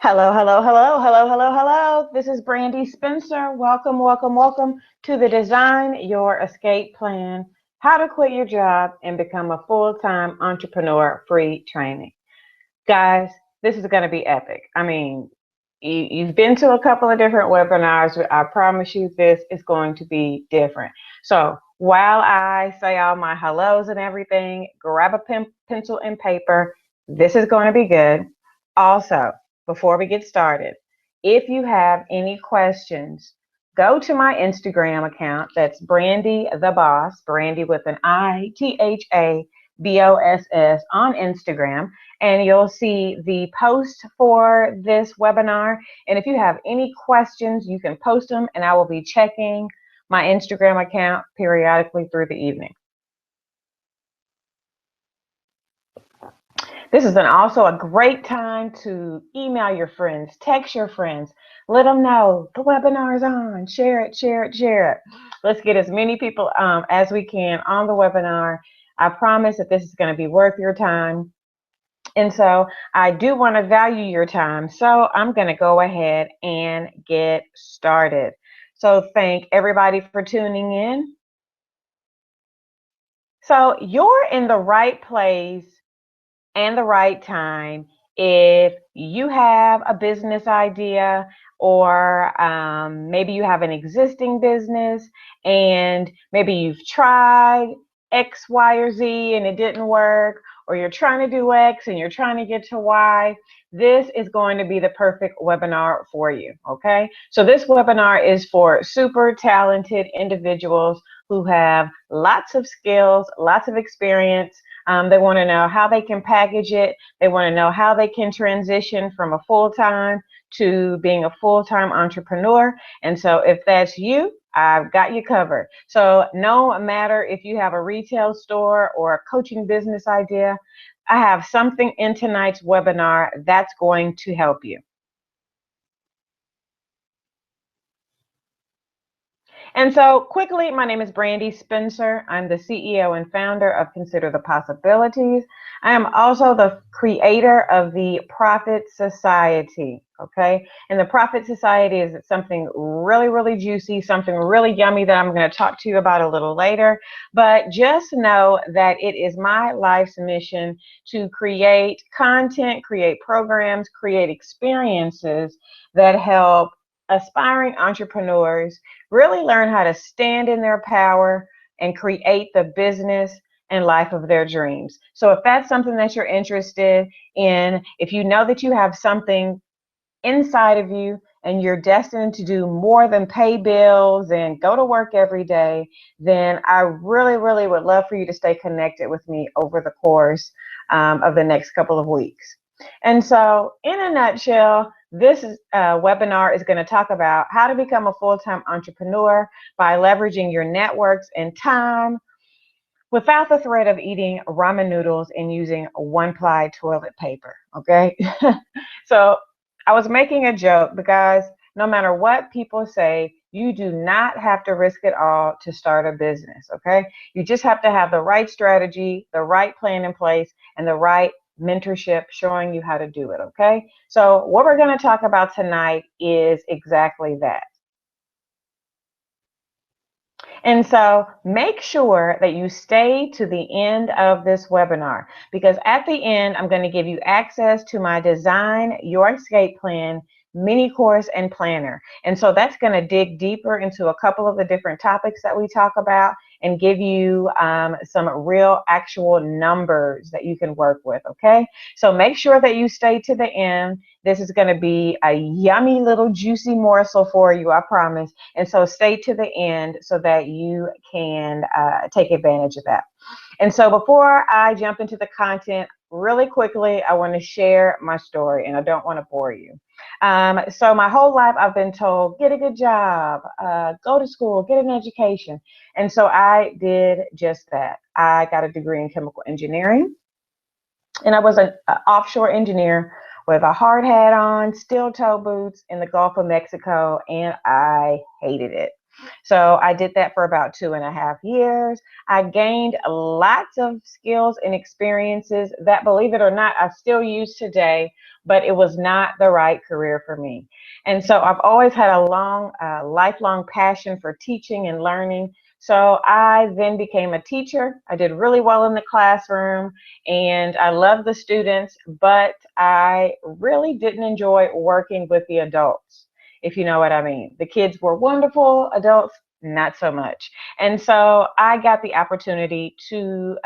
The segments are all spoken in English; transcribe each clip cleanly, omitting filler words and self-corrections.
Hello, hello, hello, hello, hello, hello. This is Brandy Spencer. Welcome, welcome, welcome to the Design Your Escape Plan, How to Quit Your Job and Become a Full-Time Entrepreneur free training. Guys, this is going to be epic. I mean, you've been to a couple of different webinars. I promise you this is going to be different. So while I say all my hellos and everything, grab a pencil and paper. This is going to be good. Also, before we get started, if you have any questions, go to my Instagram account. That's Brandy the Boss, Brandy with an ITHABOSS on Instagram, and you'll see the post for this webinar. And if you have any questions, you can post them, and I will be checking my Instagram account periodically through the evening. This is also a great time to email your friends, text your friends, let them know the webinar is on, share it, share it, share it. Let's get as many people as we can on the webinar. I promise that this is going to be worth your time. And so I do want to value your time. So I'm going to go ahead and get started. So thank everybody for tuning in. So you're in the right place and the right time if you have a business idea, or maybe you have an existing business and maybe you've tried X, Y, or Z and it didn't work, or you're trying to do X and you're trying to get to Y. This is going to be the perfect webinar for you, okay? So this webinar is for super talented individuals who have lots of skills, lots of experience. They want to know how they can package it. They want to know how they can transition from a full-time to being a full-time entrepreneur. And so if that's you, I've got you covered. So no matter if you have a retail store or a coaching business idea, I have something in tonight's webinar that's going to help you. And so quickly, my name is Brandy Spencer. I'm the CEO and founder of Consider the Possibilities. I am also the creator of the Profit Society, okay? And the Profit Society is something really, really juicy, something really yummy that I'm going to talk to you about a little later. But just know that it is my life's mission to create content, create programs, create experiences that help aspiring entrepreneurs really learn how to stand in their power and create the business and life of their dreams. So if that's something that you're interested in, if you know that you have something inside of you and you're destined to do more than pay bills and go to work every day, then I really, really would love for you to stay connected with me over the course of the next couple of weeks. And so in a nutshell, this webinar is going to talk about how to become a full-time entrepreneur by leveraging your networks and time without the threat of eating ramen noodles and using one-ply toilet paper, okay? So I was making a joke because no matter what people say, you do not have to risk it all to start a business, okay? You just have to have the right strategy, the right plan in place, and the right mentorship showing you how to do it, okay? So what we're going to talk about tonight is exactly that. And so make sure that you stay to the end of this webinar, because at the end, I'm going to give you access to my Design Your Escape Plan mini course and planner. And so that's going to dig deeper into a couple of the different topics that we talk about and give you some real actual numbers that you can work with, okay? So make sure that you stay to the end. This is going to be a yummy little juicy morsel for you, I promise. And so stay to the end so that you can take advantage of that. And so before I jump into the content, really quickly, I want to share my story, and I don't want to bore you. So my whole life I've been told, get a good job, go to school, get an education. And so I did just that. I got a degree in chemical engineering, and I was an offshore engineer with a hard hat on, steel toe boots in the Gulf of Mexico, and I hated it. So I did that for about 2.5 years. I gained lots of skills and experiences that, believe it or not, I still use today, but it was not the right career for me. And so I've always had a lifelong passion for teaching and learning. So I then became a teacher. I did really well in the classroom and I loved the students, but I really didn't enjoy working with the adults, if you know what I mean. The kids were wonderful, adults, not so much. And so I got the opportunity to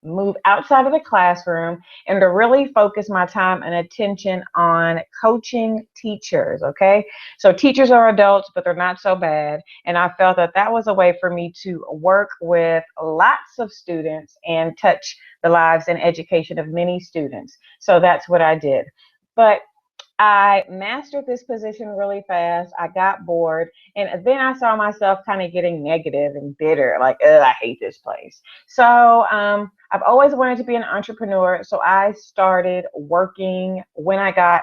move outside of the classroom and to really focus my time and attention on coaching teachers, okay? So teachers are adults, but they're not so bad. And I felt that that was a way for me to work with lots of students and touch the lives and education of many students. So that's what I did. But I mastered this position really fast. I got bored. And then I saw myself kind of getting negative and bitter, like, ugh, I hate this place. So I've always wanted to be an entrepreneur. So I started working when I got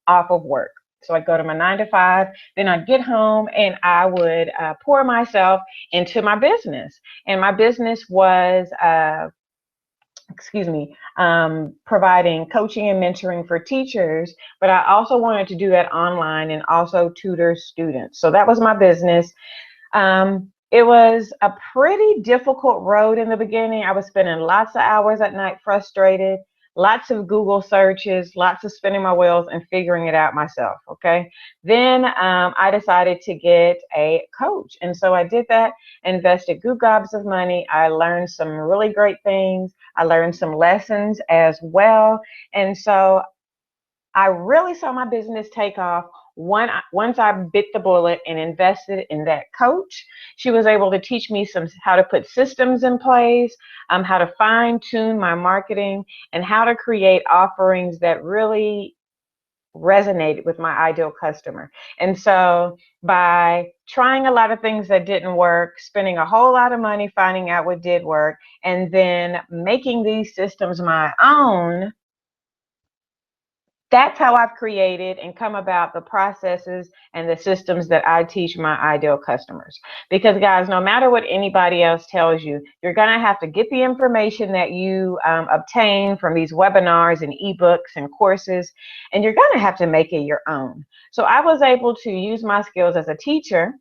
off of work. So I'd go to my 9 to 5, then I'd get home and I would pour myself into my business. And my business was providing coaching and mentoring for teachers, but I also wanted to do that online and also tutor students. So that was my business. It was a pretty difficult road in the beginning. I was spending lots of hours at night frustrated, lots of Google searches, lots of spinning my wheels and figuring it out myself. Okay. Then I decided to get a coach. And so I did that, invested good gobs of money. I learned some really great things. I learned some lessons as well. And so I really saw my business take off once I bit the bullet and invested in that coach. She was able to teach me how to put systems in place, how to fine tune my marketing, and how to create offerings that really resonated with my ideal customer. And so by trying a lot of things that didn't work, spending a whole lot of money finding out what did work, and then making these systems my own, that's how I've created and come about the processes and the systems that I teach my ideal customers. Because guys, no matter what anybody else tells you, you're going to have to get the information that you obtain from these webinars and ebooks and courses, and you're going to have to make it your own. So I was able to use my skills as a teacher,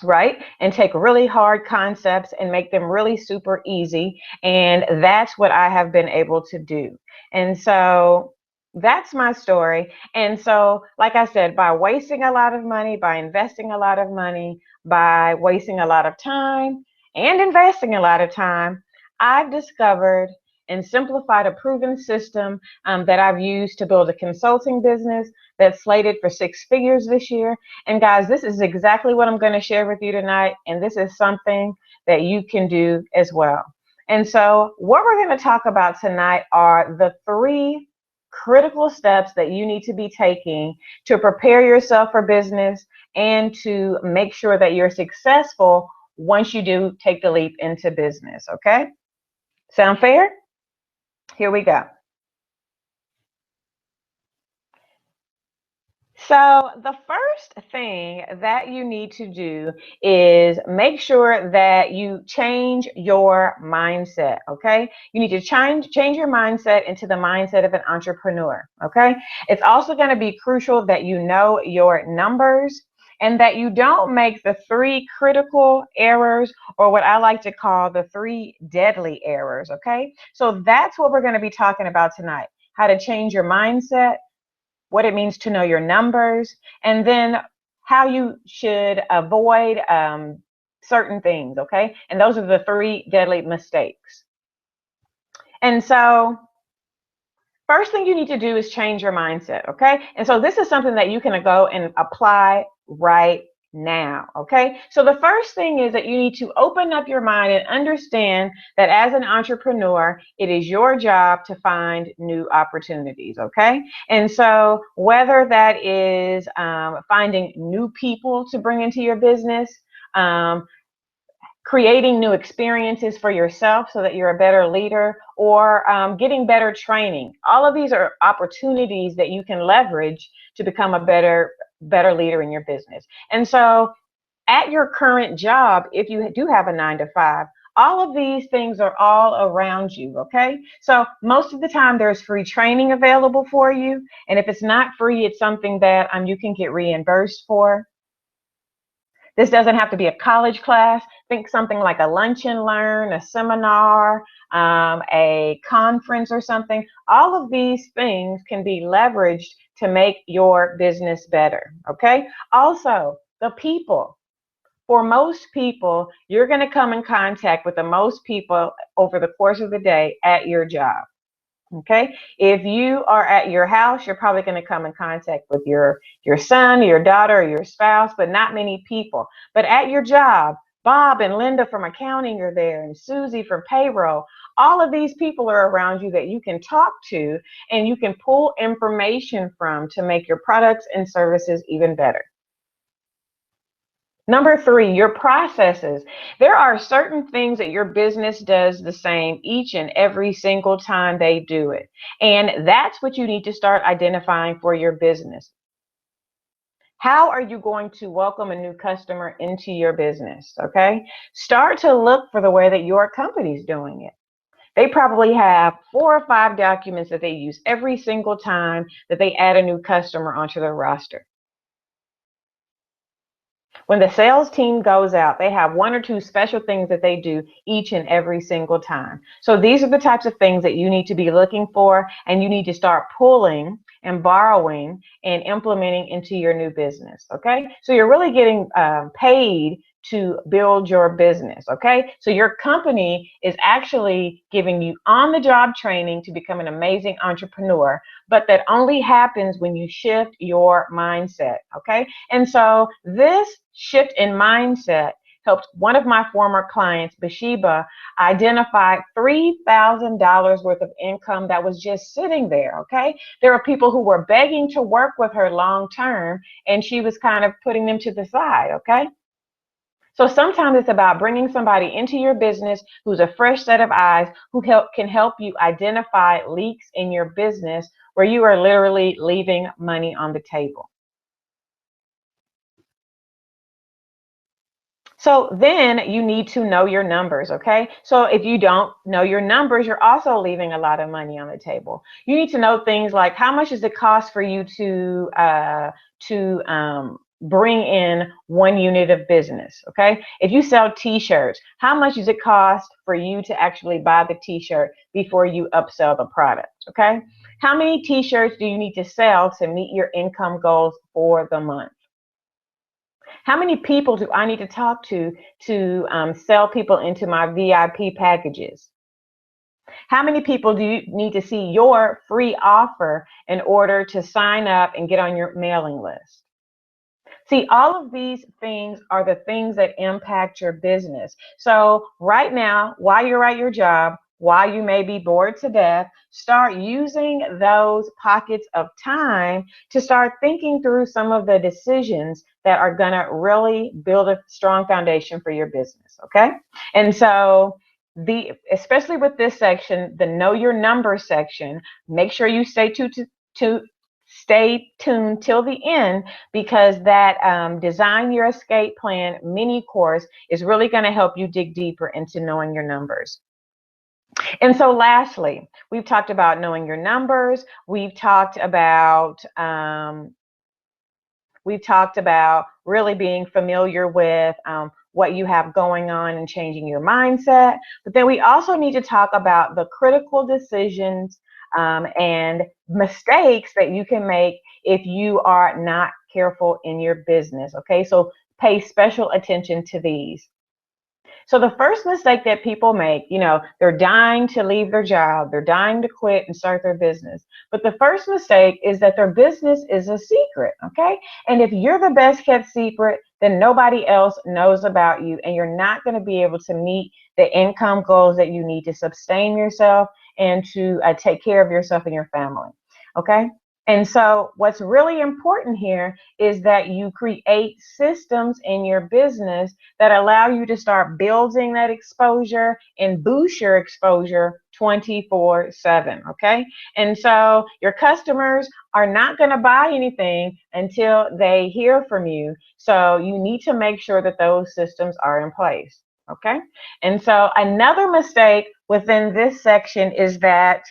right, and take really hard concepts and make them really super easy. And that's what I have been able to do. And so that's my story. And so, like I said, by wasting a lot of money, by investing a lot of money, by wasting a lot of time and investing a lot of time, I've discovered and simplified a proven system that I've used to build a consulting business that's slated for 6 figures this year. And guys, this is exactly what I'm going to share with you tonight. And this is something that you can do as well. And so what we're going to talk about tonight are the 3 critical steps that you need to be taking to prepare yourself for business and to make sure that you're successful once you do take the leap into business. Okay? Sound fair? Here we go. So the first thing that you need to do is make sure that you change your mindset, okay? You need to change your mindset into the mindset of an entrepreneur, okay? It's also going to be crucial that you know your numbers and that you don't make the 3 critical errors, or what I like to call the 3 deadly errors, okay? So that's what we're going to be talking about tonight, how to change your mindset, what it means to know your numbers, and then how you should avoid certain things, okay? And those are the 3 deadly mistakes. And so first thing you need to do is change your mindset, okay? And so this is something that you can go and apply right now, okay? So the first thing is that you need to open up your mind and understand that as an entrepreneur, it is your job to find new opportunities, okay? And so whether that is finding new people to bring into your business, creating new experiences for yourself so that you're a better leader, or getting better training. All of these are opportunities that you can leverage to become a better leader in your business. And so at your current job, if you do have a 9 to 5, all of these things are all around you, okay? So most of the time there's free training available for you. And if it's not free, it's something that you can get reimbursed for. This doesn't have to be a college class. Think something like a lunch and learn, a seminar, a conference or something. All of these things can be leveraged to make your business better, okay? Also, the people. For most people, you're going to come in contact with the most people over the course of the day at your job. Okay, if you are at your house, you're probably going to come in contact with your son, your daughter, or your spouse, but not many people. But at your job, Bob and Linda from accounting are there, and Susie from payroll. All of these people are around you that you can talk to and you can pull information from to make your products and services even better. Number 3, your processes. There are certain things that your business does the same each and every single time they do it. And that's what you need to start identifying for your business. How are you going to welcome a new customer into your business? Okay. Start to look for the way that your company's doing it. They probably have 4 or 5 documents that they use every single time that they add a new customer onto their roster. When the sales team goes out, they have 1 or 2 special things that they do each and every single time. So these are the types of things that you need to be looking for, and you need to start pulling and borrowing and implementing into your new business, okay? So you're really getting paid to build your business, okay? So your company is actually giving you on-the-job training to become an amazing entrepreneur, but that only happens when you shift your mindset, okay? And so this shift in mindset helped one of my former clients, Bathsheba, identify $3,000 worth of income that was just sitting there, okay? There were people who were begging to work with her long term, and she was kind of putting them to the side, okay? So sometimes it's about bringing somebody into your business who's a fresh set of eyes, who can help you identify leaks in your business where you are literally leaving money on the table. So then you need to know your numbers, okay? So if you don't know your numbers, you're also leaving a lot of money on the table. You need to know things like, how much does it cost for you to bring in 1 unit of business, okay? If you sell t-shirts, how much does it cost for you to actually buy the t-shirt before you upsell the product, okay? How many t-shirts do you need to sell to meet your income goals for the month? How many people do I need to talk to sell people into my VIP packages? How many people do you need to see your free offer in order to sign up and get on your mailing list? See, all of these things are the things that impact your business. So right now, while you're at your job, while you may be bored to death, start using those pockets of time to start thinking through some of the decisions that are going to really build a strong foundation for your business, okay? And so especially with this section, the know your number section, make sure you stay tuned till the end, because that Design Your Escape Plan mini course is really going to help you dig deeper into knowing your numbers. And so lastly, we've talked about knowing your numbers. We've talked about really being familiar with what you have going on and changing your mindset. But then we also need to talk about the critical decisions and mistakes that you can make if you are not careful in your business. Okay, so pay special attention to these. So the first mistake that people make, they're dying to leave their job, they're dying to quit and start their business. But the first mistake is that their business is a secret, okay? And if you're the best kept secret, then nobody else knows about you, and you're not going to be able to meet the income goals that you need to sustain yourself and to take care of yourself and your family, okay? And so what's really important here is that you create systems in your business that allow you to start building that exposure and boost your exposure 24/7, okay? And so your customers are not going to buy anything until they hear from you. So you need to make sure that those systems are in place, okay? And so another mistake within this section is that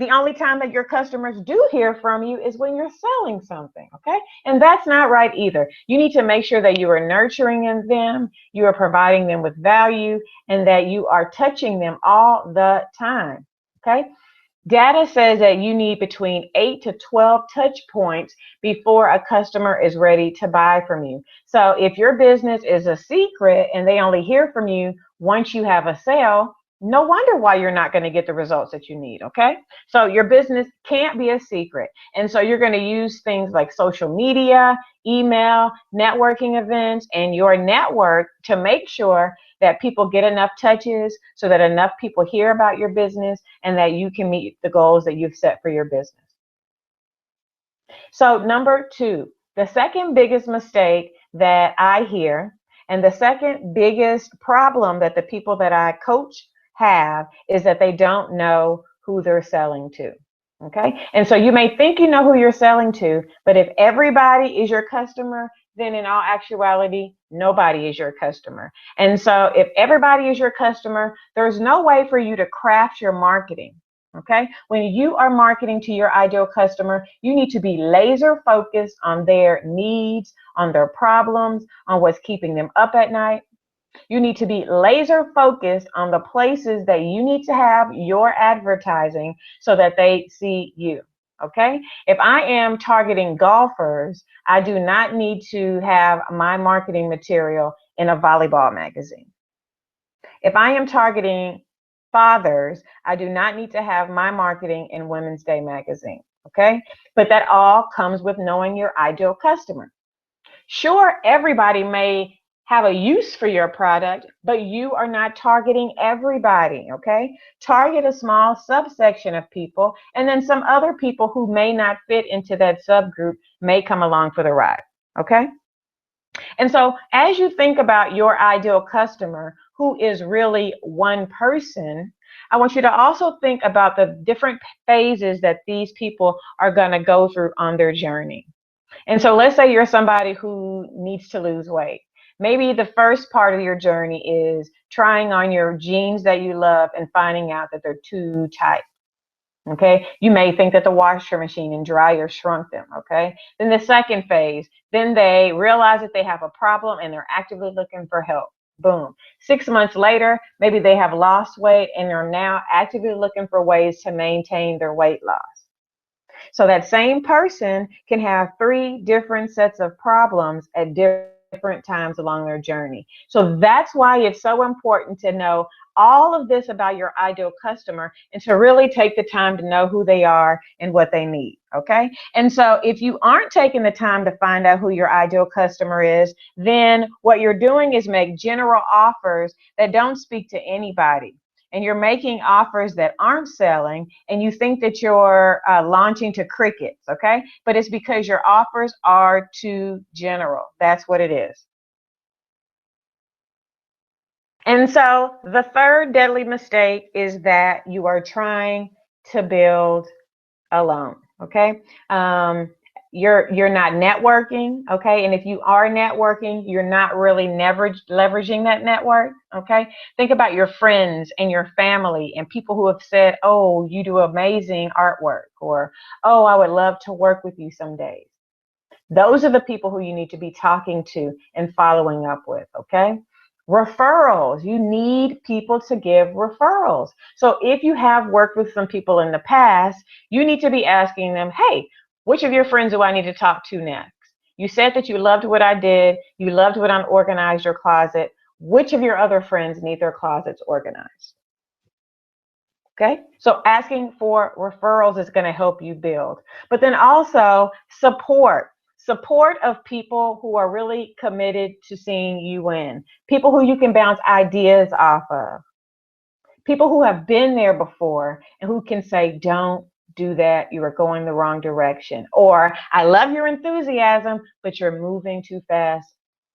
the only time that your customers do hear from you is when you're selling something, okay? And that's not right either. You need to make sure that you are nurturing them, you are providing them with value, and that you are touching them all the time, okay? Data says that you need between 8 to 12 touch points before a customer is ready to buy from you. So if your business is a secret and they only hear from you once you have a sale, no wonder why you're not going to get the results that you need, okay? So your business can't be a secret. And so you're going to use things like social media, email, networking events, and your network to make sure that people get enough touches so that enough people hear about your business and that you can meet the goals that you've set for your business. So number 2, the second biggest mistake that I hear and the second biggest problem that the people that I coach have is that they don't know who they're selling to. Okay. And so you may think you know who you're selling to, but if everybody is your customer, then in all actuality, nobody is your customer. And so if everybody is your customer, there's no way for you to craft your marketing. Okay. When you are marketing to your ideal customer, you need to be laser focused on their needs, on their problems, on what's keeping them up at night. You need to be laser focused on the places that you need to have your advertising so that they see you. Okay. If I am targeting golfers, I do not need to have my marketing material in a volleyball magazine. If I am targeting fathers, I do not need to have my marketing in Women's Day magazine. Okay. But that all comes with knowing your ideal customer. Sure, everybody may have a use for your product, but you are not targeting everybody, okay? Target a small subsection of people, and then some other people who may not fit into that subgroup may come along for the ride, okay? And so as you think about your ideal customer, who is really one person, I want you to also think about the different phases that these people are going to go through on their journey. And so let's say you're somebody who needs to lose weight. Maybe the first part of your journey is trying on your jeans that you love and finding out that they're too tight. Okay. You may think that the washer machine and dryer shrunk them. Okay. Then the second phase, then they realize that they have a problem and they're actively looking for help. Boom. 6 months later, maybe they have lost weight and they're now actively looking for ways to maintain their weight loss. So that same person can have 3 different sets of problems at different times along their journey. So that's why it's so important to know all of this about your ideal customer and to really take the time to know who they are and what they need. Okay. And so if you aren't taking the time to find out who your ideal customer is, then what you're doing is make general offers that don't speak to anybody. And you're making offers that aren't selling, and you think that you're launching to crickets, okay? But it's because your offers are too general. That's what it is. And so the third deadly mistake is that you are trying to build alone, okay? You're not networking, okay? And if you are networking, you're not really leveraging that network, okay? Think about your friends and your family and people who have said, oh, you do amazing artwork, or, oh, I would love to work with you some days. Those are the people who you need to be talking to and following up with, okay? Referrals. You need people to give referrals. So if you have worked with some people in the past, you need to be asking them, hey, which of your friends do I need to talk to next? You said that you loved what I did. You loved when I organized your closet. Which of your other friends need their closets organized? Okay, so asking for referrals is going to help you build. But then also support of people who are really committed to seeing you win, people who you can bounce ideas off of, people who have been there before and who can say, don't do that, you are going the wrong direction. Or I love your enthusiasm, but you're moving too fast.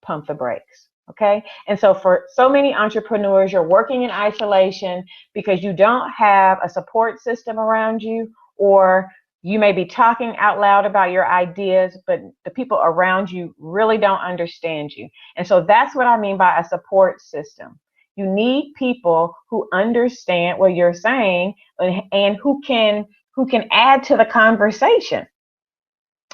Pump the brakes. Okay. And so for so many entrepreneurs, you're working in isolation because you don't have a support system around you, or you may be talking out loud about your ideas, but the people around you really don't understand you. And so that's what I mean by a support system. You need people who understand what you're saying and who can add to the conversation.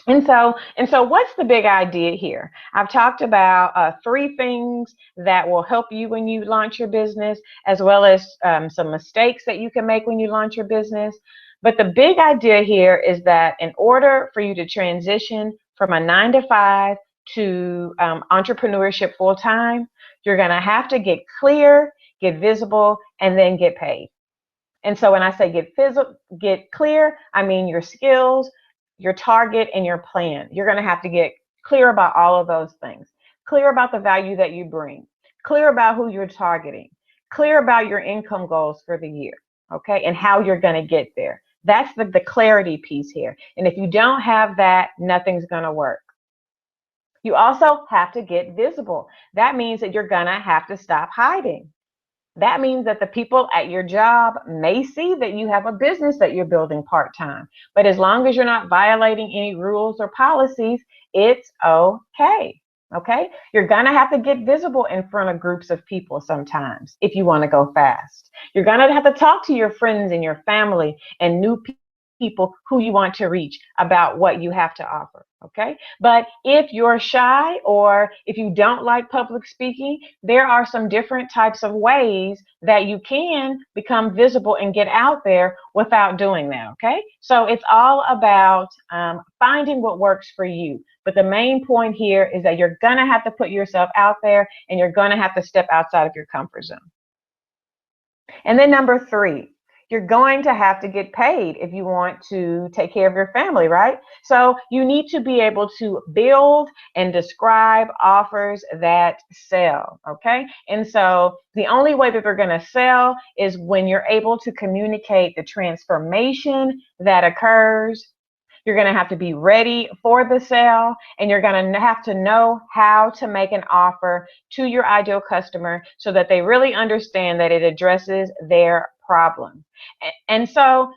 And so what's the big idea here? I've talked about 3 things that will help you when you launch your business, as well as some mistakes that you can make when you launch your business. But the big idea here is that in order for you to transition from a 9 to 5 to entrepreneurship full time, you're going to have to get clear, get visible, and then get paid. And so when I say get clear, I mean your skills, your target, and your plan. You're going to have to get clear about all of those things. Clear about the value that you bring. Clear about who you're targeting. Clear about your income goals for the year, okay, and how you're going to get there. That's the clarity piece here. And if you don't have that, nothing's going to work. You also have to get visible. That means that you're going to have to stop hiding. That means that the people at your job may see that you have a business that you're building part-time. But as long as you're not violating any rules or policies, it's okay. Okay? You're going to have to get visible in front of groups of people sometimes if you want to go fast. You're going to have to talk to your friends and your family and new people who you want to reach about what you have to offer. Okay. But if you're shy or if you don't like public speaking, there are some different types of ways that you can become visible and get out there without doing that. Okay. So it's all about finding what works for you. But the main point here is that you're going to have to put yourself out there and you're going to have to step outside of your comfort zone. And then number 3, you're going to have to get paid if you want to take care of your family, right? So you need to be able to build and describe offers that sell, okay? And so the only way that they're going to sell is when you're able to communicate the transformation that occurs. You're going to have to be ready for the sale, and you're going to have to know how to make an offer to your ideal customer so that they really understand that it addresses their problem. And so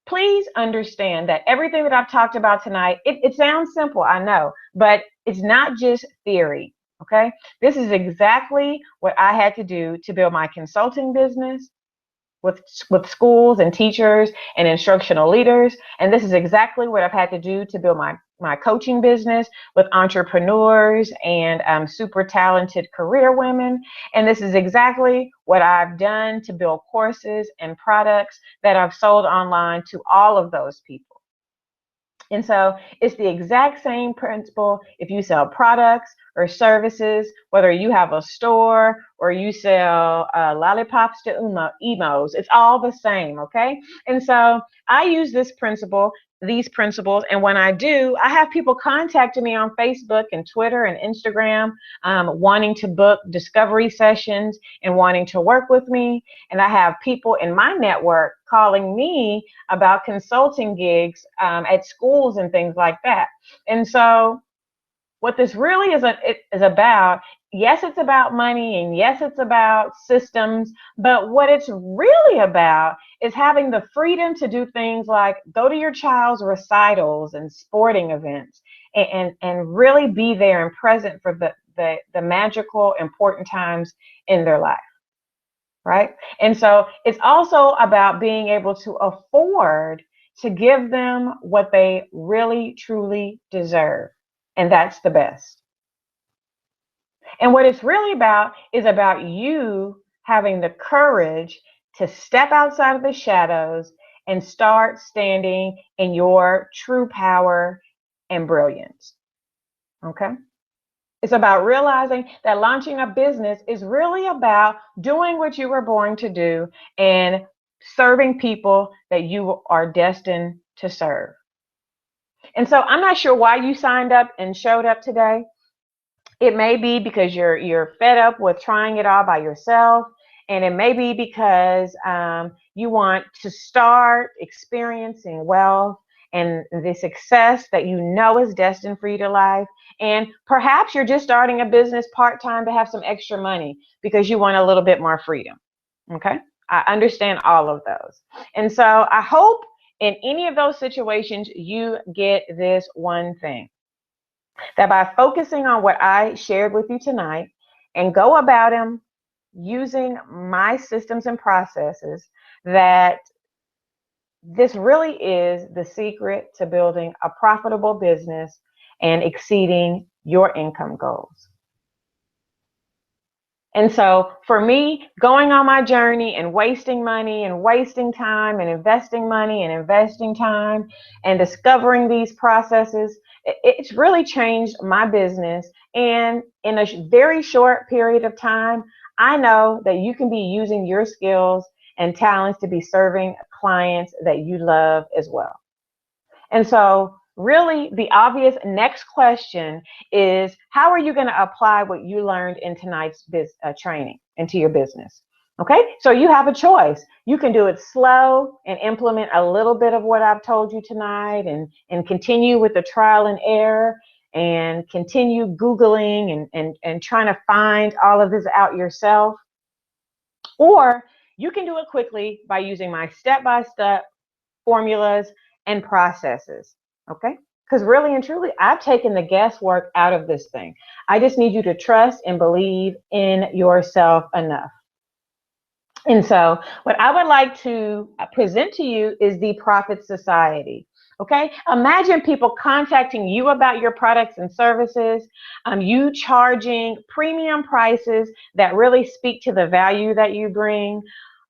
please understand that everything that I've talked about tonight, it sounds simple, I know, but it's not just theory, okay? This is exactly what I had to do to build my consulting business with schools and teachers and instructional leaders. And this is exactly what I've had to do to build my coaching business with entrepreneurs and super talented career women. And this is exactly what I've done to build courses and products that I've sold online to all of those people. And so it's the exact same principle if you sell products or services, whether you have a store or you sell lollipops to emos. It's all the same, okay? And so I use these principles, and when I do, I have people contacting me on Facebook and Twitter and Instagram, wanting to book discovery sessions and wanting to work with me. And I have people in my network calling me about consulting gigs at schools and things like that. And so what this really is about, yes, it's about money, and yes, it's about systems, but what it's really about is having the freedom to do things like go to your child's recitals and sporting events and really be there and present for the magical, important times in their life, right? And so it's also about being able to afford to give them what they really, truly deserve. And that's the best. And what it's really about is about you having the courage to step outside of the shadows and start standing in your true power and brilliance. Okay? It's about realizing that launching a business is really about doing what you were born to do and serving people that you are destined to serve. And so I'm not sure why you signed up and showed up today. It may be because you're fed up with trying it all by yourself And it may be because you want to start experiencing wealth and the success that you know is destined for you to life. And perhaps you're just starting a business part-time to have some extra money because you want a little bit more freedom. Okay? I understand all of those. And so I hope in any of those situations you get this one thing, that by focusing on what I shared with you tonight and go about them using my systems and processes, that this really is the secret to building a profitable business and exceeding your income goals. And so for me, going on my journey and wasting money and wasting time and investing money and investing time and discovering these processes, it's really changed my business. And in a very short period of time, I know that you can be using your skills and talents to be serving clients that you love as well. And so really the obvious next question is, how are you going to apply what you learned in tonight's training into your business? Okay, so you have a choice. You can do it slow and implement a little bit of what I've told you tonight, and continue with the trial and error and continue Googling and trying to find all of this out yourself. Or you can do it quickly by using my step-by-step formulas and processes. Okay? Because really and truly, I've taken the guesswork out of this thing. I just need you to trust and believe in yourself enough. And so what I would like to present to you is the Profit Society. Okay, imagine people contacting you about your products and services, you charging premium prices that really speak to the value that you bring,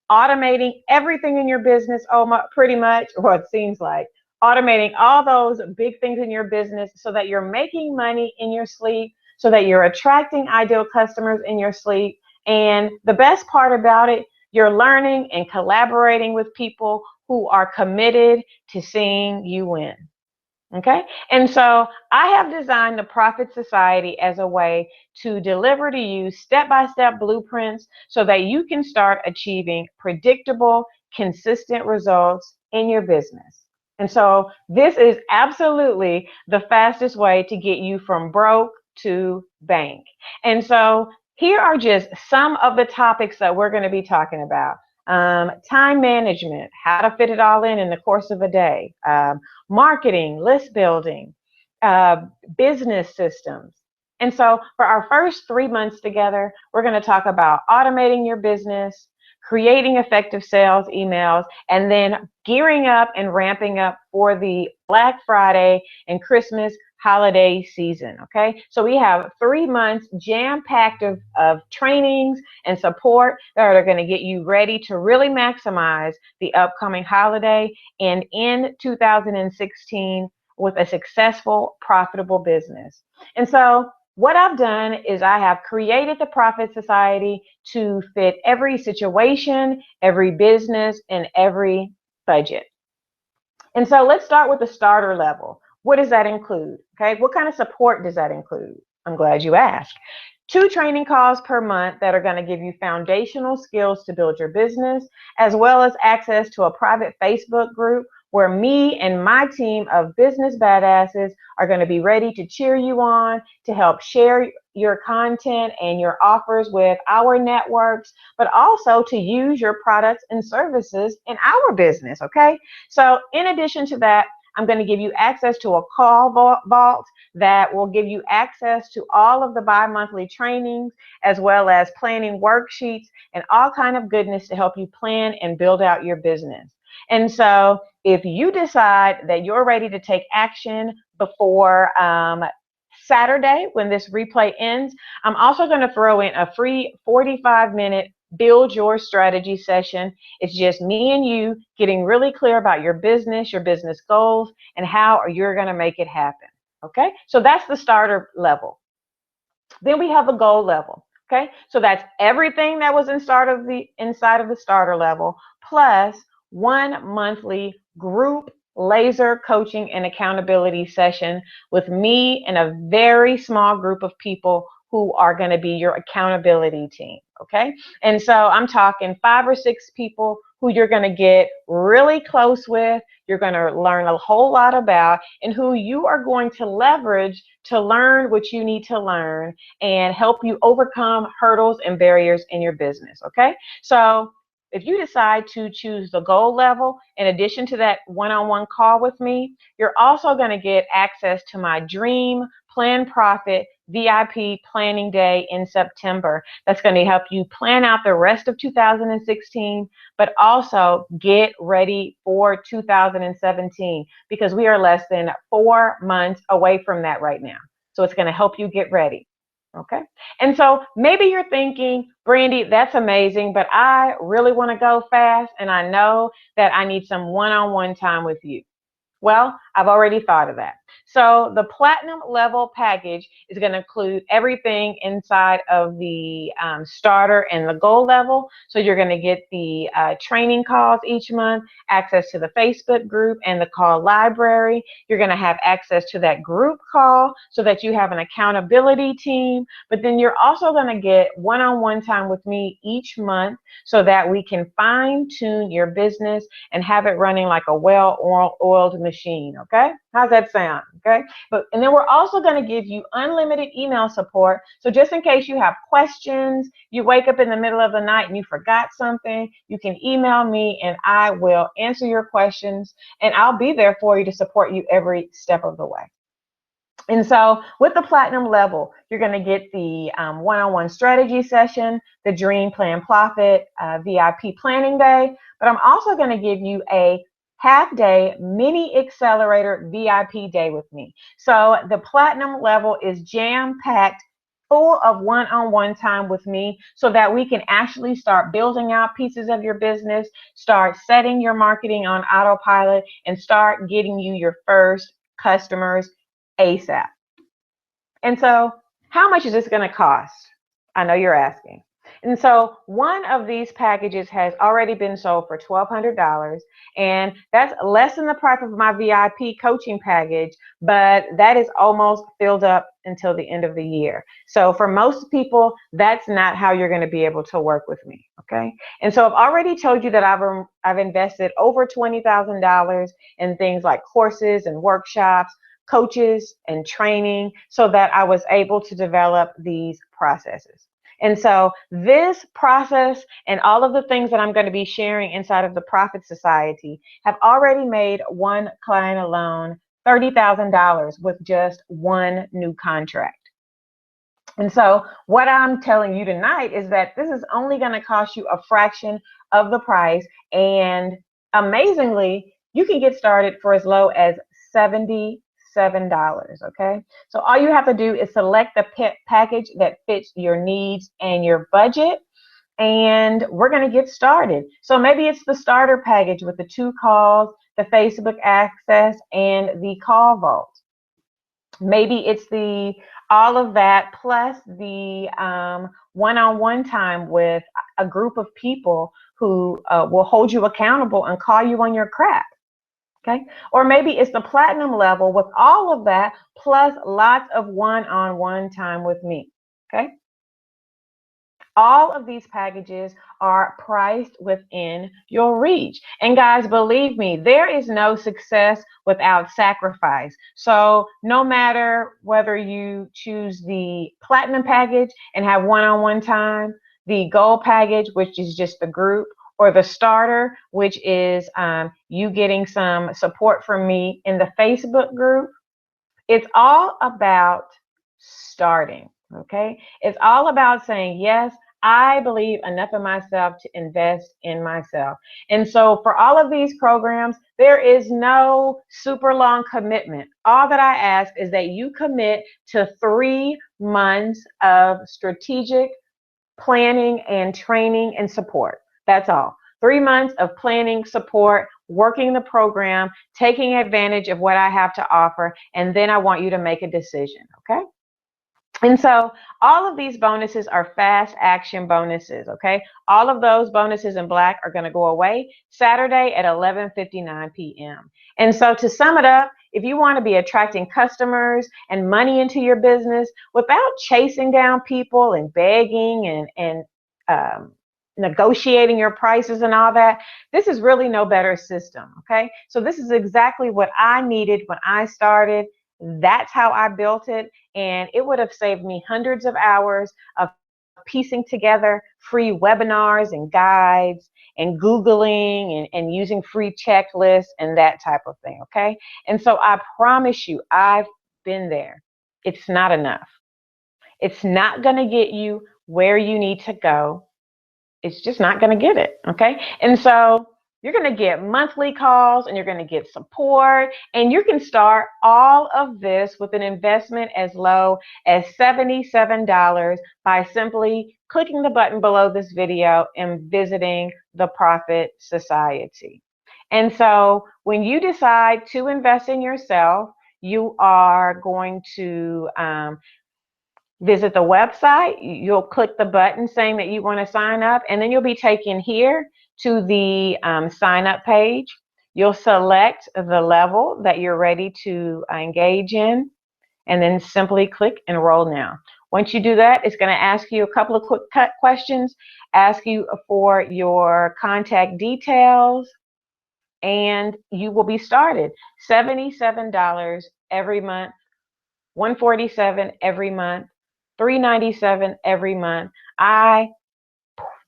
automating everything in your business, pretty much, or it seems like, automating all those big things in your business so that you're making money in your sleep, so that you're attracting ideal customers in your sleep. And the best part about it, you're learning and collaborating with people who are committed to seeing you win. Okay, and so I have designed the Profit Society as a way to deliver to you step-by-step blueprints so that you can start achieving predictable, consistent results in your business. And so this is absolutely the fastest way to get you from broke to bank. And so here are just some of the topics that we're going to be talking about. Time management, how to fit it all in the course of a day, marketing, list building, business systems. And so for our first 3 months together, we're going to talk about automating your business, creating effective sales emails, and then gearing up and ramping up for the Black Friday and Christmas holiday season. Okay, so we have 3 months jam-packed of trainings and support that are going to get you ready to really maximize the upcoming holiday and in 2016 with a successful, profitable business. And so what I've done is I have created the Profit Society to fit every situation, every business, and every budget. And so let's start with the starter level. What does that include? Okay, what kind of support does that include? I'm glad you asked. 2 training calls per month that are going to give you foundational skills to build your business, as well as access to a private Facebook group where me and my team of business badasses are going to be ready to cheer you on, to help share your content and your offers with our networks, but also to use your products and services in our business, okay? So in addition to that, I'm going to give you access to a call vault that will give you access to all of the bi-monthly trainings, as well as planning worksheets and all kind of goodness to help you plan and build out your business. And so if you decide that you're ready to take action before Saturday when this replay ends, I'm also going to throw in a free 45-minute build your strategy session. It's just me and you getting really clear about your business goals, and how you're going to make it happen. Okay, so that's the starter level. Then we have the goal level. Okay, so that's everything that was inside of the starter level, plus 1 monthly group laser coaching and accountability session with me and a very small group of people who are going to be your accountability team. Okay. And so I'm talking 5 or 6 people who you're going to get really close with, you're going to learn a whole lot about, and who you are going to leverage to learn what you need to learn and help you overcome hurdles and barriers in your business. Okay. So if you decide to choose the gold level, in addition to that one-on-one call with me, you're also going to get access to my Dream Plan Profit VIP Planning Day in September. That's going to help you plan out the rest of 2016, but also get ready for 2017, because we are less than 4 months away from that right now. So it's going to help you get ready. Okay. And so maybe you're thinking, Brandy, that's amazing, but I really want to go fast, and I know that I need some one-on-one time with you. Well, I've already thought of that. So the platinum level package is going to include everything inside of the starter and the gold level. So you're going to get the training calls each month, access to the Facebook group and the call library. You're going to have access to that group call so that you have an accountability team. But then you're also going to get one-on-one time with me each month so that we can fine-tune your business and have it running like a well-oiled machine. Okay, how's that sound? Okay, and then we're also going to give you unlimited email support. So just in case you have questions, you wake up in the middle of the night and you forgot something, you can email me and I will answer your questions, and I'll be there for you to support you every step of the way. And so with the platinum level, you're going to get the one-on-one strategy session, the Dream Plan Profit VIP Planning Day, but I'm also going to give you a half-day mini accelerator VIP day with me. So the platinum level is jam-packed, full of one-on-one time with me so that we can actually start building out pieces of your business, start setting your marketing on autopilot, and start getting you your first customers ASAP. And so how much is this going to cost? I know you're asking. And so one of these packages has already been sold for $1,200, and that's less than the price of my VIP coaching package, but that is almost filled up until the end of the year. So for most people, that's not how you're going to be able to work with me. Okay. And so I've already told you that I've invested over $20,000 in things like courses and workshops, coaches and training, so that I was able to develop these processes. And so this process and all of the things that I'm going to be sharing inside of the Profit Society have already made one client alone $30,000 with just one new contract. And so what I'm telling you tonight is that this is only going to cost you a fraction of the price. And amazingly, you can get started for as low as $77. Okay, so all you have to do is select the package that fits your needs and your budget, and we're going to get started. So maybe it's the starter package with the 2 calls, the Facebook access, and the call vault. Maybe it's the all of that plus the one-on-one time with a group of people who will hold you accountable and call you on your crap. Okay. Or maybe it's the platinum level with all of that plus lots of one-on-one time with me. Okay. All of these packages are priced within your reach. And guys, believe me, there is no success without sacrifice. So no matter whether you choose the platinum package and have one-on-one time, the gold package, which is just the group, or the starter, which is you getting some support from me in the Facebook group, it's all about starting, okay? It's all about saying, yes, I believe enough in myself to invest in myself. And so for all of these programs, there is no super long commitment. All that I ask is that you commit to 3 months of strategic planning and training and support. That's all. 3 months of planning, support, working the program, taking advantage of what I have to offer, and then I want you to make a decision, okay? And so all of these bonuses are fast action bonuses, okay? All of those bonuses in black are going to go away Saturday at 11:59 p.m. And so to sum it up, if you want to be attracting customers and money into your business without chasing down people and begging and negotiating your prices and all that, this is really no better system. Okay, so this is exactly what I needed when I started. That's how I built it, and it would have saved me hundreds of hours of piecing together free webinars and guides and Googling and using free checklists and that type of thing. Okay, and so I promise you, I've been there. It's not enough. It's not going to get you where you need to go. It's just not going to get it. Okay, and so you're going to get monthly calls and you're going to get support, and you can start all of this with an investment as low as $77 by simply clicking the button below this video and visiting the Profit Society. And so when you decide to invest in yourself, you are going to visit the website. You'll click the button saying that you want to sign up, and then you'll be taken here to the sign up page. You'll select the level that you're ready to engage in, and then simply click enroll now. Once you do that, it's going to ask you a couple of quick questions, ask you for your contact details, and you will be started. $77 every month, $147 every month, $397 every month. I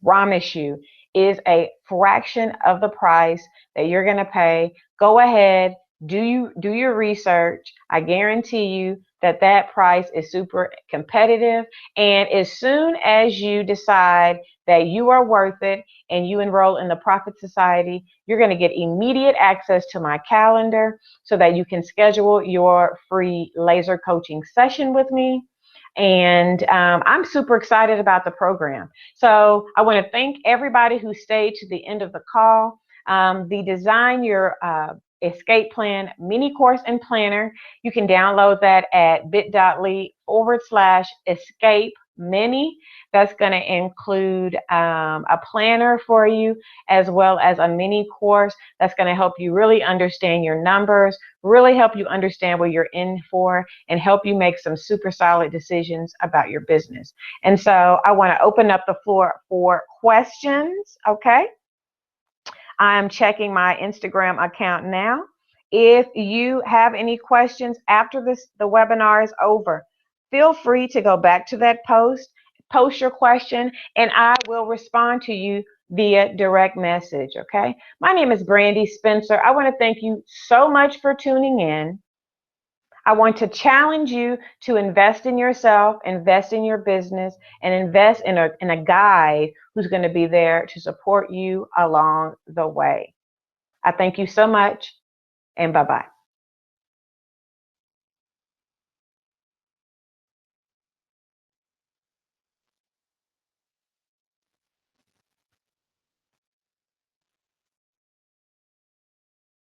promise you is a fraction of the price that you're going to pay. Go ahead, do your research. I guarantee you that that price is super competitive. And as soon as you decide that you are worth it and you enroll in the Profit Society, you're going to get immediate access to my calendar so that you can schedule your free laser coaching session with me. And I'm super excited about the program. So I want to thank everybody who stayed to the end of the call. The Design Your Escape Plan mini course and planner, you can download that at bit.ly/escape mini. That's going to include a planner for you, as well as a mini course that's going to help you really understand your numbers, really help you understand what you're in for, and help you make some super solid decisions about your business. And so I want to open up the floor for questions. Okay, I'm checking my Instagram account now. If you have any questions after the webinar is over, feel free to go back to that post your question, and I will respond to you via direct message. Okay, my name is Brandy Spencer. I want to thank you so much for tuning in. I want to challenge you to invest in yourself, invest in your business, and invest in a guide who's going to be there to support you along the way. I thank you so much, and bye-bye.